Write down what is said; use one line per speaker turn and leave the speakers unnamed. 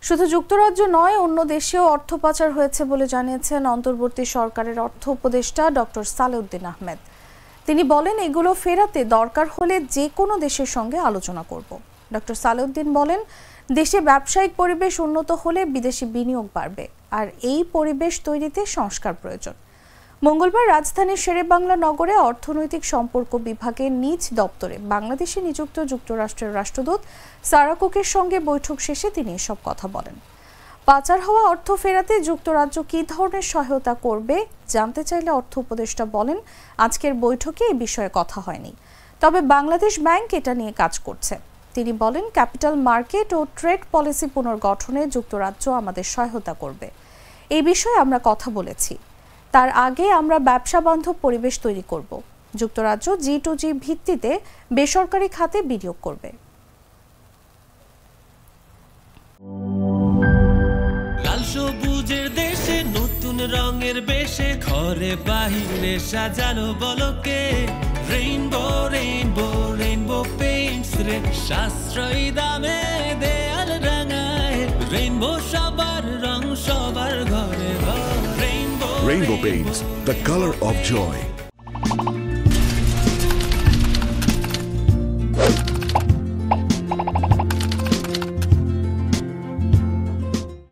শুধু যুক্তরাজ্য নয়, অন্য দেশেও অর্থ পাচার হয়েছে বলে জানিয়েছেন অন্তর্বর্তী সরকারের অর্থ উপদেষ্টা ডক্টর সালেউদ্দিন আহমেদ। তিনি বলেন, এগুলো ফেরাতে দরকার হলে যে কোনো দেশের সঙ্গে আলোচনা করব। ডক্টর সালেউদ্দিন বলেন, দেশে ব্যবসায়িক পরিবেশ উন্নত হলে বিদেশি বিনিয়োগ বাড়বে, আর এই পরিবেশ তৈরিতে সংস্কার প্রয়োজন। মঙ্গলবার রাজধানীর শেরেবাংলা নগরে অর্থনৈতিক সম্পর্ক বিভাগের নিজ দপ্তরে বাংলাদেশে নিযুক্ত যুক্তরাষ্ট্রের রাষ্ট্রদূত সারা কুকের সঙ্গে বৈঠক শেষে তিনি এসব কথা বলেন। পাচার হওয়া অর্থ ফেরাতে যুক্তরাজ্য কী ধরনের সহায়তা করবে জানতে চাইলে অর্থ উপদেষ্টা বলেন, আজকের বৈঠকে এই বিষয়ে কথা হয়নি, তবে বাংলাদেশ ব্যাংক এটা নিয়ে কাজ করছে। তিনি বলেন, ক্যাপিটাল মার্কেট ও ট্রেড পলিসি পুনর্গঠনে যুক্তরাজ্য আমাদের সহায়তা করবে। এই বিষয়ে আমরা কথা বলেছি। তার আগে আমরা ব্যবসা বান্ধব পরিবেশ তৈরি করব। যুক্তরাজ্য G2G ভিত্তিতে বেসরকারি খাতে বিনিয়োগ করবে।
লাল সবুজের দেশে নতুন রঙের বেশে ঘরে বাহিরে সাজানো বলকে রেইনবো রেইনবো রেইনবো পেইন্টস রে সাশ্রয়ী দামে দেয়াল রাঙায় রেইনবো সবার রং সবার ঘরে ঘরে Rainbow
Paints, the color of joy.